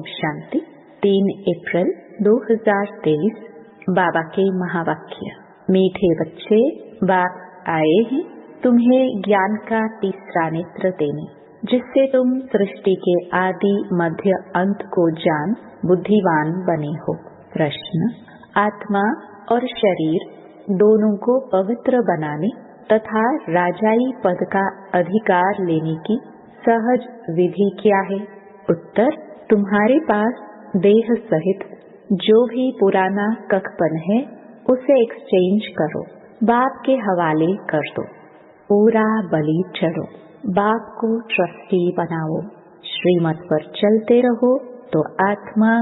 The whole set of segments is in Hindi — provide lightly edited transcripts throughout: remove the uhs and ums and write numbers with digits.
शांति। 3 अप्रैल 2023। बाबा के महावाक्य। मीठे बच्चे, बाप आए हैं तुम्हें ज्ञान का तीसरा नेत्र देने, जिससे तुम सृष्टि के आदि मध्य अंत को जान बुद्धिमान बने हो। प्रश्न: आत्मा और शरीर दोनों को पवित्र बनाने तथा राजाई पद का अधिकार लेने की सहज विधि क्या है? उत्तर: तुम्हारे पास देह सहित जो भी पुराना कखपन है उसे एक्सचेंज करो, बाप के हवाले कर दो, पूरा बलि चढ़ो, बाप को ट्रस्टी बनाओ, श्रीमत पर चलते रहो तो आत्मा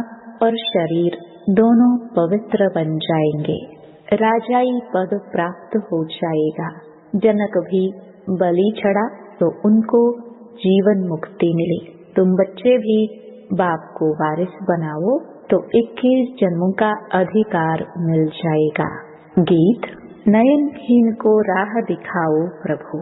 और शरीर दोनों पवित्र बन जाएंगे, राजाई पद प्राप्त हो जाएगा। जनक भी बलि चढ़ा तो उनको जीवन मुक्ति मिली। तुम बच्चे भी बाप को वारिस बनाओ तो 21 जन्मों का अधिकार मिल जाएगा। गीत: नयनहीन को राह दिखाओ प्रभु।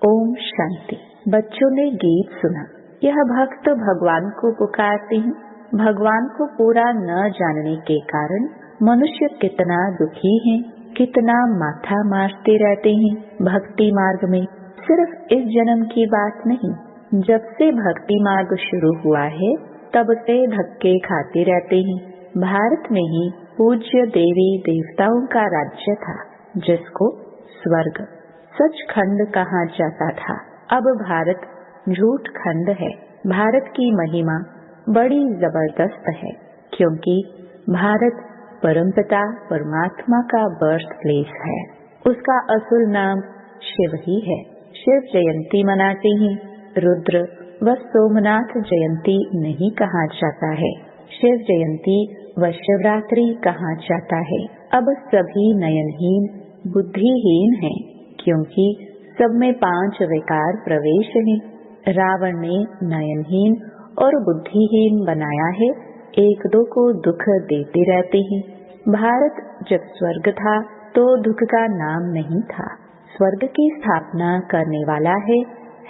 ओम शांति। बच्चों ने गीत सुना। यह भक्त भगवान को पुकारते हैं। भगवान को पूरा न जानने के कारण मनुष्य कितना दुखी है, कितना माथा मारते रहते हैं भक्ति मार्ग में। सिर्फ इस जन्म की बात नहीं, जब से भक्ति मार्ग शुरू हुआ है तब से धक्के खाते रहते हैं। भारत में ही पूज्य देवी देवताओं का राज्य था, जिसको स्वर्ग सचखंड कहा जाता था। अब भारत झूठ खंड है। भारत की महिमा बड़ी जबरदस्त है, क्योंकि भारत परमपिता परमात्मा का बर्थ प्लेस है। उसका असल नाम शिव ही है। शिव जयंती मनाते हैं। रुद्र व सोमनाथ जयंती नहीं कहा जाता है। शिव जयंती व शिवरात्रि कहा जाता है। अब सभी नयनहीन बुद्धिहीन हैं, क्योंकि सब में 5 विकार प्रवेश हैं। रावण ने नयनहीन और बुद्धिहीन बनाया है। एक दो को दुख देते रहते हैं। भारत जब स्वर्ग था तो दुख का नाम नहीं था। स्वर्ग की स्थापना करने वाला है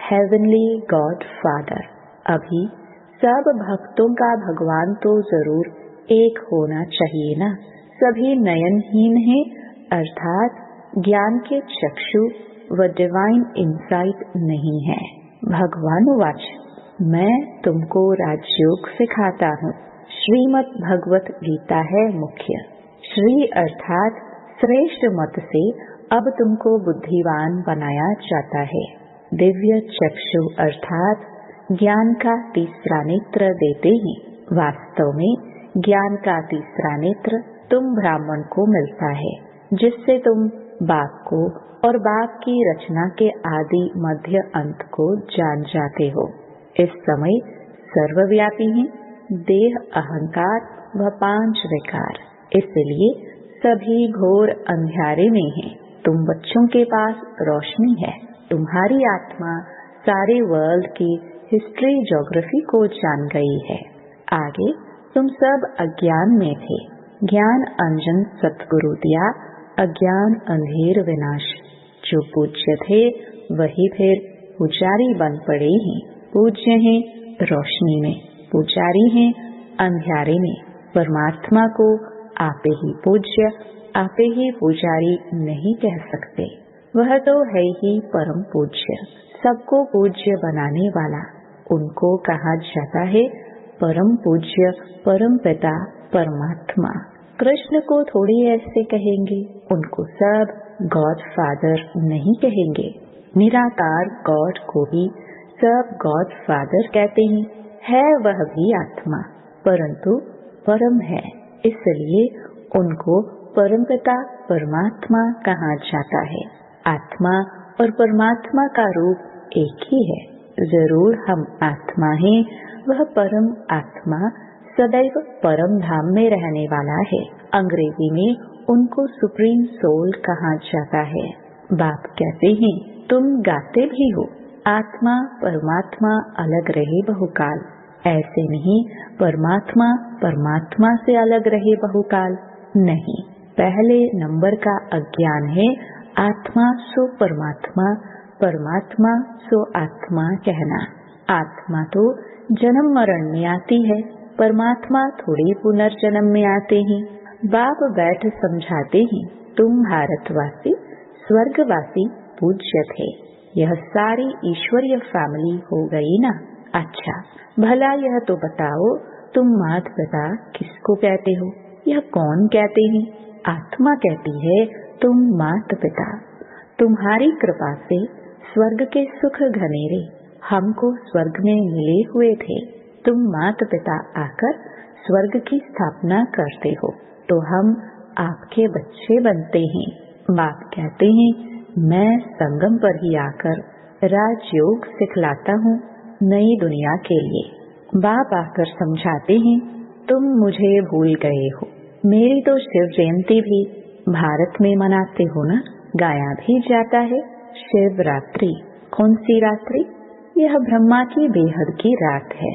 हेवनली गॉड फादर। अभी सब भक्तों का भगवान तो जरूर एक होना चाहिए ना। सभी नयनहीन हैं, अर्थात ज्ञान के चक्षु व डिवाइन इंसाइट नहीं है। भगवान वाच: मैं तुमको राजयोग सिखाता हूँ। श्रीमद् भगवत गीता है मुख्य। श्री अर्थात श्रेष्ठ मत से अब तुमको बुद्धिवान बनाया जाता है। दिव्य चक्षु अर्थात ज्ञान का तीसरा नेत्र देते हैं। वास्तव में ज्ञान का तीसरा नेत्र तुम ब्राह्मण को मिलता है, जिससे तुम बाप को और बाप की रचना के आदि मध्य अंत को जान जाते हो। इस समय सर्वव्यापी है देह, अहंकार व 5 विकार, इसलिए सभी घोर अंधियारे में हैं। तुम बच्चों के पास रोशनी है। तुम्हारी आत्मा सारे वर्ल्ड की हिस्ट्री ज्योग्राफी को जान गई है। आगे तुम सब अज्ञान में थे। ज्ञान अंजन सतगुरु दिया, अज्ञान अंधेर विनाश। जो पूज्य थे वही फिर पुजारी बन पड़े हैं। पूज्य हैं रोशनी में, पुजारी हैं अंधियारे में। परमात्मा को आपे ही पूज्य, आपे ही पुजारी नहीं कह सकते। वह तो है ही परम पूज्य, सबको पूज्य बनाने वाला। उनको कहा जाता है परम पूज्य, परम पिता परमात्मा। कृष्ण को थोड़ी ऐसे कहेंगे, उनको सब गॉड फादर नहीं कहेंगे। निराकार गॉड को भी सब गॉड फादर कहते हैं। है वह भी आत्मा, परंतु परम है, इसलिए उनको परमपिता परमात्मा कहा जाता है। आत्मा और परमात्मा का रूप एक ही है। जरूर हम आत्मा हैं, वह परम आत्मा सदैव परम धाम में रहने वाला है। अंग्रेजी में उनको सुप्रीम सोल कहा जाता है। बाप कहते हैं तुम गाते भी हो, आत्मा परमात्मा अलग रहे बहुकाल। ऐसे नहीं परमात्मा परमात्मा से अलग रहे बहुकाल, नहीं। पहले नंबर का अज्ञान है आत्मा सो परमात्मा, परमात्मा सो आत्मा कहना। आत्मा तो जन्म मरण में आती है, परमात्मा थोड़ी पुनर्जन्म में आते हैं। बाप बैठ समझाते हैं, तुम भारतवासी स्वर्गवासी पूज्य थे। यह सारी ईश्वरीय फैमिली हो गई ना। अच्छा, भला यह तो बताओ, तुम माता पिता किसको कहते हो? यह कौन कहते हैं? आत्मा कहती है तुम माता पिता। तुम्हारी कृपा से स्वर्ग के सुख घनेरे हमको स्वर्ग में मिले हुए थे। तुम माता पिता आकर स्वर्ग की स्थापना करते हो तो हम आपके बच्चे बनते हैं। बाप कहते हैं मैं संगम पर ही आकर राजयोग सिखलाता हूँ नई दुनिया के लिए। बाप आकर समझाते हैं तुम मुझे भूल गए हो। मेरी तो शिव जयंती भी भारत में मनाते हो ना, गाया भी जाता है शिवरात्रि। कौन सी रात्रि? यह ब्रह्मा की बेहद की रात है।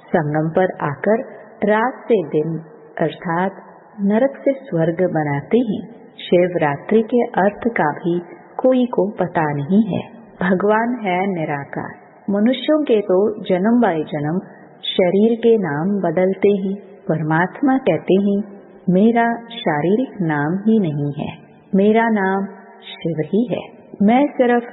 संगम पर आकर रात से दिन अर्थात नरक से स्वर्ग बनाते हैं। शिवरात्रि के अर्थ का भी कोई को पता नहीं है। भगवान है निराकार। मनुष्यों के तो जन्म बाय जन्म शरीर के नाम बदलते हैं। परमात्मा कहते हैं मेरा शारीरिक नाम ही नहीं है, मेरा नाम शिव ही है। मैं सिर्फ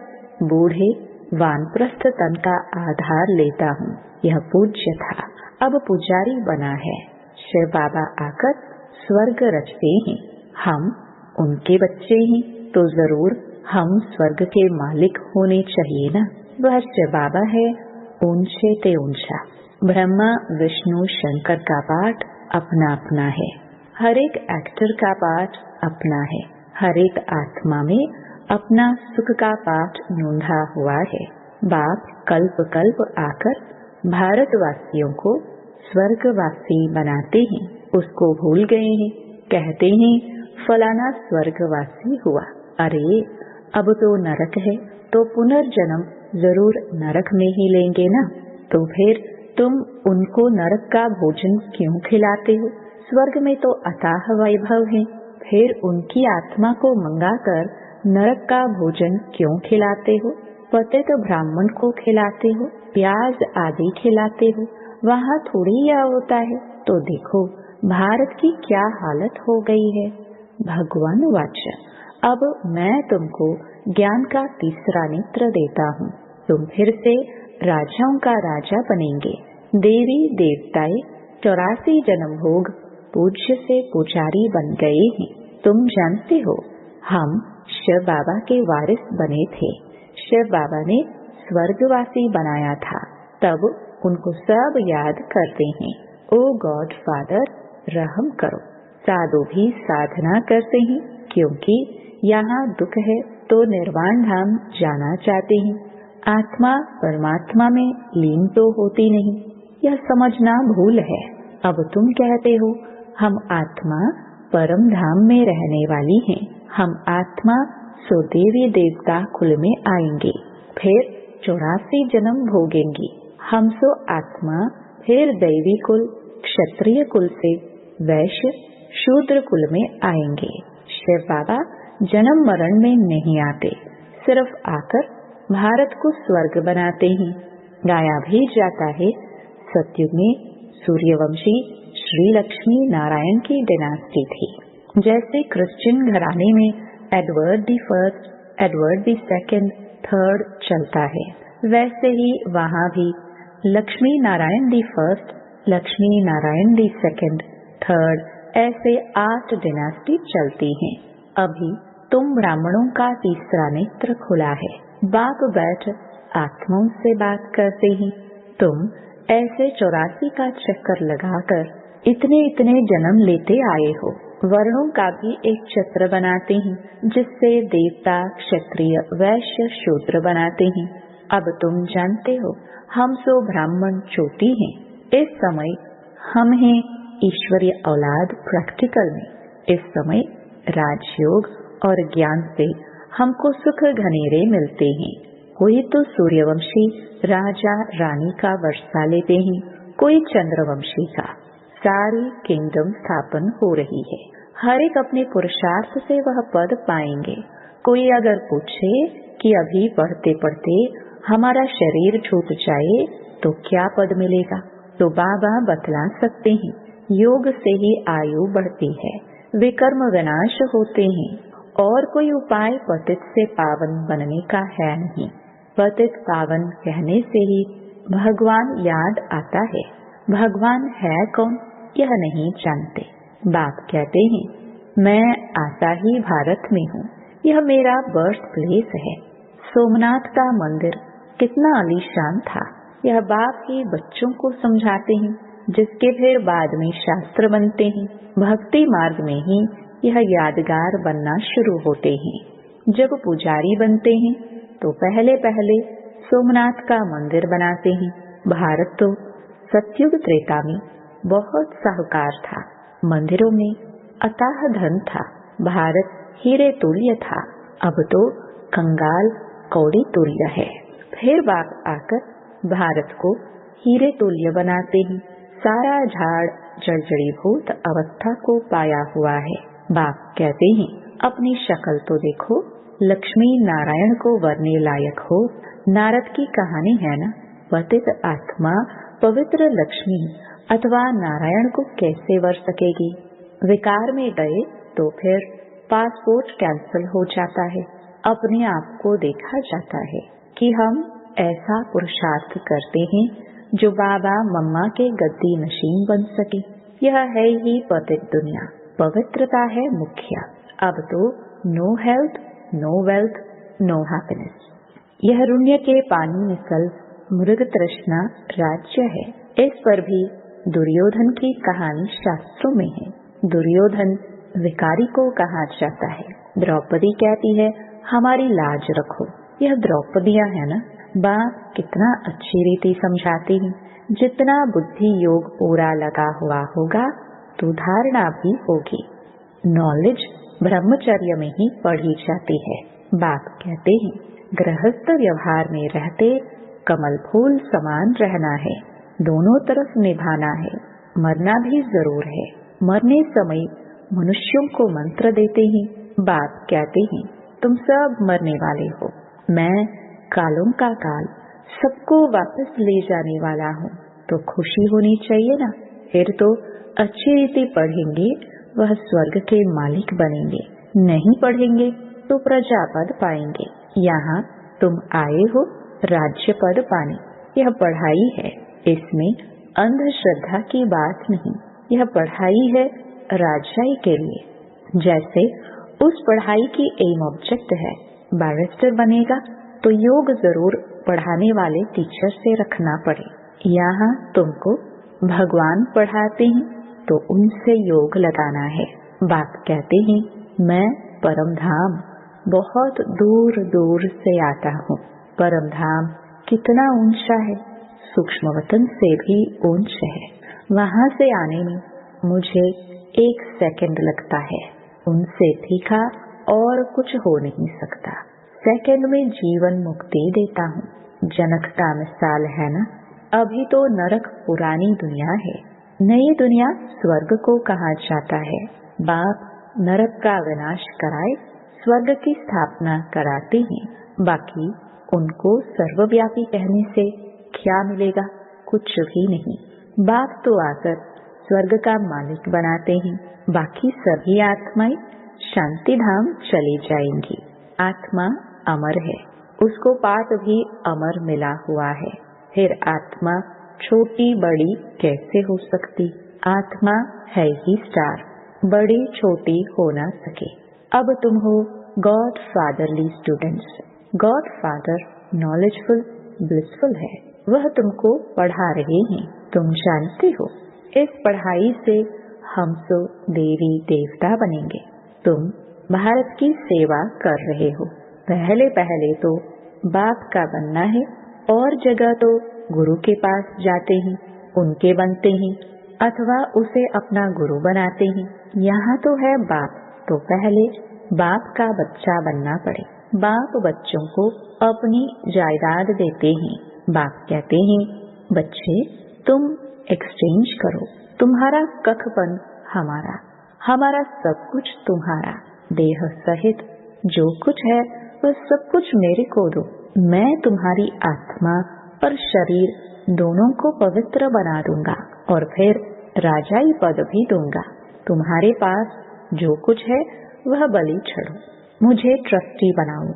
बूढ़े वानप्रस्थ तन का आधार लेता हूँ। यह पूज्य था, अब पुजारी बना है। शिव बाबा आकर स्वर्ग रचते हैं। हम उनके बच्चे हैं तो जरूर हम स्वर्ग के मालिक होने चाहिए ना। वह शिव बाबा है ऊंचे ते ऊंचा। ब्रह्मा विष्णु शंकर का पाठ अपना अपना है। हर एक एक्टर का पाठ अपना है। हर एक आत्मा में अपना सुख का पाठ नोंधा हुआ है। बाप कल्प कल्प आकर भारतवासियों को स्वर्गवासी बनाते हैं। उसको भूल गए हैं, कहते हैं फलाना स्वर्गवासी हुआ। अरे अब तो नरक है तो पुनर्जन्म जरूर नरक में ही लेंगे ना। तो फिर तुम उनको नरक का भोजन क्यों खिलाते हो? स्वर्ग में तो अथाह वैभव है, फिर उनकी आत्मा को मंगाकर नरक का भोजन क्यों खिलाते हो? पतित ब्राह्मण को खिलाते हो, प्याज आदि खिलाते हो, वहाँ थोड़ी यह होता है। तो देखो भारत की क्या हालत हो गई है। भगवान वाचा, अब मैं तुमको ज्ञान का तीसरा नेत्र देता हूँ। तुम फिर से राजाओं का राजा बनेंगे। देवी देवताएं 84 जन्म भोग पूज्य से पुजारी बन गए हैं। तुम जानते हो हम शिव बाबा के वारिस बने थे। शिव बाबा ने स्वर्गवासी बनाया था, तब उनको सब याद करते हैं। ओ गॉड फादर रहम करो। साधु भी साधना करते हैं क्योंकि यहाँ दुख है तो निर्वाण धाम जाना चाहते हैं। आत्मा परमात्मा में लीन तो होती नहीं, यह समझना भूल है। अब तुम कहते हो हम आत्मा परम धाम में रहने वाली हैं। हम आत्मा सो देवी देवता कुल में आएंगे, फिर 84 जन्म भोगेंगी। हम सो आत्मा फिर दैवी कुल क्षत्रिय कुल से वैश्य शूद्र कुल में आएंगे। शिव बाबा जन्म मरण में नहीं आते, सिर्फ आकर भारत को स्वर्ग बनाते हैं। गाया भी जाता है सतयुग में सूर्यवंशी श्री लक्ष्मी नारायण की डिनास्टी थी। जैसे क्रिश्चियन घराने में Edward the first, Edward the second, third चलता है, वैसे ही वहाँ भी Lakshmi Narayan the first, Lakshmi Narayan the second, third, ऐसे 8 डिनास्टी चलती हैं। अभी तुम ब्राह्मणों का तीसरा नेत्र खुला है। बाप बैठ आत्माओं से बात करते हैं। तुम ऐसे 84 का चक्कर लगाकर इतने जन्म लेते आए हो। वर्णों का भी एक चक्र बनाते हैं जिससे देवता क्षत्रिय वैश्य शूद्र बनाते हैं। अब तुम जानते हो हम सो ब्राह्मण चोटी हैं। इस समय हम हैं ईश्वरीय औलाद प्रैक्टिकल में। इस समय राजयोग और ज्ञान से हमको सुख घनेरे मिलते हैं। कोई तो सूर्यवंशी राजा रानी का वर्षा लेते हैं, कोई चंद्रवंशी का। सारी किंगडम स्थापन हो रही है। हर एक अपने पुरुषार्थ से वह पद पाएंगे। कोई अगर पूछे कि अभी पढ़ते पढ़ते हमारा शरीर छूट जाए तो क्या पद मिलेगा, तो बाबा बतला सकते हैं, योग से ही आयु बढ़ती है, विकर्म विनाश होते हैं, और कोई उपाय पतित से पावन बनने का है नहीं। पतित पावन कहने से ही भगवान याद आता है। भगवान है कौन यह नहीं जानते। बाप कहते हैं, मैं आता ही भारत में हूँ, यह मेरा बर्थ प्लेस है। सोमनाथ का मंदिर कितना आलीशान था, यह बाप ही बच्चों को समझाते हैं, जिसके फिर बाद में शास्त्र बनते हैं। भक्ति मार्ग में ही यह यादगार बनना शुरू होते हैं। जब पुजारी बनते हैं तो पहले पहले सोमनाथ का मंदिर बनाते हैं। भारत तो सतयुग त्रेता में बहुत साहूकार था, मंदिरों में अथाह धन था, भारत हीरे तुल्य था, अब तो कंगाल कौड़ी तुल्य है। फिर बाप आकर भारत को हीरे तुल्य बनाते हैं। सारा झाड़ जर्जरीभूत अवस्था को पाया हुआ है। बाप कहते हैं, अपनी शक्ल तो देखो, लक्ष्मी नारायण को वरने लायक हो। नारद की कहानी है ना, पतित आत्मा पवित्र लक्ष्मी अथवा नारायण को कैसे वर सकेगी। विकार में गए तो फिर पासपोर्ट कैंसिल हो जाता है। अपने आप को देखा जाता है कि हम ऐसा पुरुषार्थ करते हैं जो बाबा मम्मा के गद्दी नशीन बन सके। यह है ही पतित दुनिया, पवित्रता है मुख्य। अब तो no health, no wealth, no happiness. यह रुण्य के पानी मिसल मृग तृष्णा राज्य है। इस पर भी दुर्योधन की कहानी शास्त्रों में है। दुर्योधन विकारी को कहा जाता है। द्रौपदी कहती है, हमारी लाज रखो। यह द्रौपदियां है ना। बाप कितना अच्छी रीति समझाती है। जितना बुद्धि योग पूरा लगा हुआ होगा तो धारणा भी होगी। नॉलेज ब्रह्मचर्य में ही पढ़ी जाती है। बाप कहते हैं, गृहस्थ व्यवहार में रहते कमल फूल समान रहना है, दोनों तरफ निभाना है। मरना भी जरूर है। मरने समय मनुष्यों को मंत्र देते हैं। बाप कहते हैं, तुम सब मरने वाले हो, मैं कालों का काल सबको वापस ले जाने वाला हूँ, तो खुशी होनी चाहिए ना। फिर तो अच्छी रीति पढ़ेंगे, वह स्वर्ग के मालिक बनेंगे। नहीं पढ़ेंगे तो प्रजा पद पाएंगे। यहाँ तुम आए हो राज्य पद पाने। यह पढ़ाई है, इसमें अंधश्रद्धा की बात नहीं। यह पढ़ाई है राजाई के लिए। जैसे उस पढ़ाई की एम ऑब्जेक्ट है, बैरिस्टर बनेगा तो योग जरूर पढ़ाने वाले टीचर से रखना पड़े। यहाँ तुमको भगवान पढ़ाते हैं तो उनसे योग लगाना है। बाप कहते हैं, मैं परम धाम बहुत दूर दूर से आता हूँ। परम धाम कितना ऊंचा है, सूक्ष्म वतन से भी ऊंच है। वहाँ से आने में मुझे 1 सेकंड लगता है। उनसे तीखा और कुछ हो नहीं सकता। सेकंड में जीवन मुक्ति देता हूँ। जनक का मिसाल है ना। अभी तो नरक पुरानी दुनिया है, नई दुनिया स्वर्ग को कहा जाता है। बाप नरक का विनाश कराए स्वर्ग की स्थापना कराते हैं। बाकी उनको सर्वव्यापी कहने से क्या मिलेगा, कुछ भी नहीं। बाप तो आकर स्वर्ग का मालिक बनाते हैं। बाकी सभी आत्माएं शांति धाम चली जाएंगी। आत्मा अमर है, उसको पाप भी अमर मिला हुआ है। फिर आत्मा छोटी बड़ी कैसे हो सकती। आत्मा है ही स्टार, बड़ी छोटी हो ना सके। अब तुम हो God fatherly students. God father knowledgeful blissful है, वह तुमको पढ़ा रहे हैं। तुम जानते हो इस पढ़ाई से हम तो देवी देवता बनेंगे। तुम भारत की सेवा कर रहे हो। पहले पहले तो बाप का बनना है, और जगह तो गुरु के पास जाते हैं, उनके बनते हैं, अथवा उसे अपना गुरु बनाते हैं। यहाँ तो है बाप, तो पहले बाप का बच्चा बनना पड़े। बाप बच्चों को अपनी जायदाद देते हैं। बाप कहते हैं, बच्चे तुम एक्सचेंज करो, तुम्हारा कखपन हमारा, हमारा सब कुछ तुम्हारा। देह सहित जो कुछ है वह सब कुछ मेरे को दो। मैं तुम्हारी आत्मा और शरीर दोनों को पवित्र बना दूंगा और फिर राजाई पद भी दूंगा। तुम्हारे पास जो कुछ है वह बलि चढ़ो, मुझे ट्रस्टी बनाओ,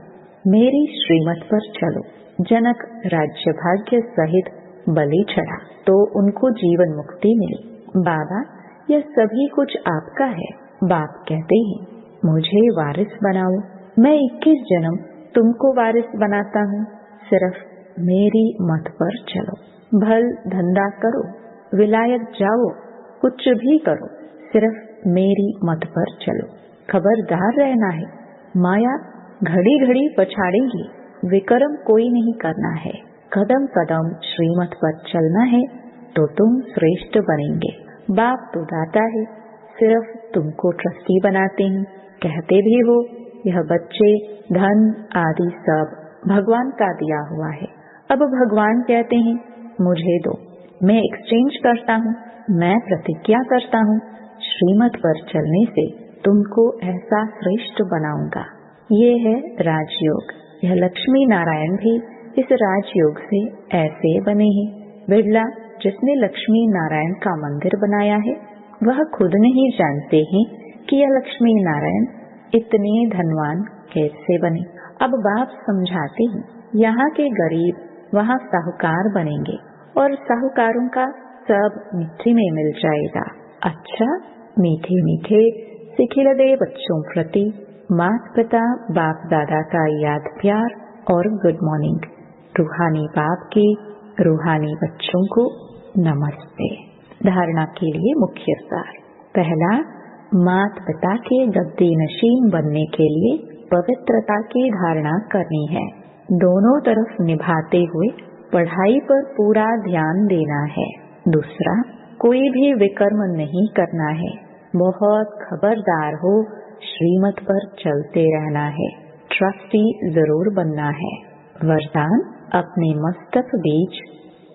मेरी श्रीमत पर चलो। जनक राज्य भाग्य सहित बलि चढ़ा तो उनको जीवन मुक्ति मिली। बाबा, यह सभी कुछ आपका है। बाप कहते हैं, मुझे वारिस बनाओ। मैं 21 जन्म तुमको वारिस बनाता हूँ, सिर्फ मेरी मत पर चलो। भल धंधा करो, विलायत जाओ, कुछ भी करो, सिर्फ मेरी मत पर चलो। खबरदार रहना है, माया घड़ी घड़ी पछाड़ेगी। विक्रम कोई नहीं करना है, कदम कदम श्रीमत पर चलना है तो तुम श्रेष्ठ बनेंगे। बाप तो दाता है, सिर्फ तुमको ट्रस्टी बनाते हैं। कहते भी हो यह बच्चे धन आदि सब भगवान का दिया हुआ है। अब भगवान कहते हैं मुझे दो, मैं एक्सचेंज करता हूँ, मैं प्रतिज्ञा करता हूँ, श्रीमत पर चलने से तुमको ऐसा श्रेष्ठ बनाऊंगा। ये है राजयोग। यह लक्ष्मी नारायण भी इस राजयोग से ऐसे बने हैं। बिरला जिसने लक्ष्मी नारायण का मंदिर बनाया है वह खुद नहीं जानते हैं कि यह लक्ष्मी नारायण इतने धनवान कैसे बने। अब बाप समझाते हैं, यहाँ के गरीब वहाँ साहूकार बनेंगे और साहूकारों का सब मिट्टी में मिल जाएगा। अच्छा, मीठे मीठे सिखिलदे बच्चों प्रति माता पिता बाप दादा का याद प्यार और गुड मॉर्निंग। रूहानी बाप के रूहानी बच्चों को नमस्ते। धारणा के लिए मुख्य सार। पहला, माता पिता के गद्दी नशीन बनने के लिए पवित्रता की धारणा करनी है। दोनों तरफ निभाते हुए पढ़ाई पर पूरा ध्यान देना है। दूसरा, कोई भी विकर्म नहीं करना है। बहुत खबरदार हो, श्रीमत पर चलते रहना है। ट्रस्टी जरूर बनना है। वरदान, अपने मस्तक बीच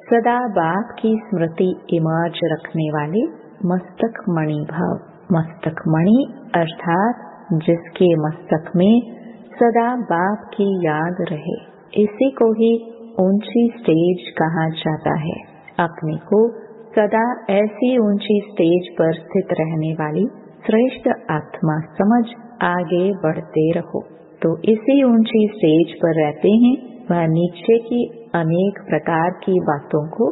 सदा बाप की स्मृति इमर्ज रखने वाले मस्तक मणि भव। मस्तक मणि अर्थात जिसके मस्तक में सदा बाप की याद रहे, इसी को ही ऊंची स्टेज कहा जाता है। अपने को सदा ऐसी ऊंची स्टेज पर स्थित रहने वाली श्रेष्ठ आत्मा समझ आगे बढ़ते रहो। तो इसी ऊंची स्टेज पर रहते हैं वह नीचे की अनेक प्रकार की बातों को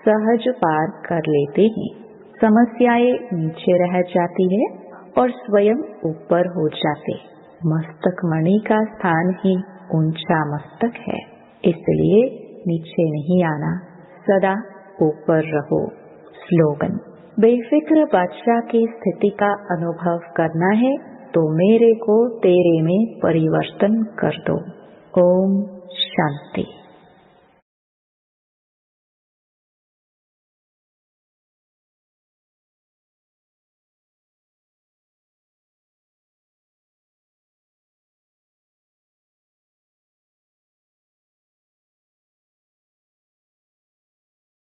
सहज पार कर लेते हैं। समस्याएं नीचे रह जाती है और स्वयं ऊपर हो जाते। मस्तक मणि का स्थान ही ऊंचा मस्तक है, इसलिए नीचे नहीं आना, सदा ऊपर रहो। स्लोगन, बेफिक्र बादशाह की स्थिति का अनुभव करना है तो मेरे को तेरे में परिवर्तन कर दो। ओम शांति।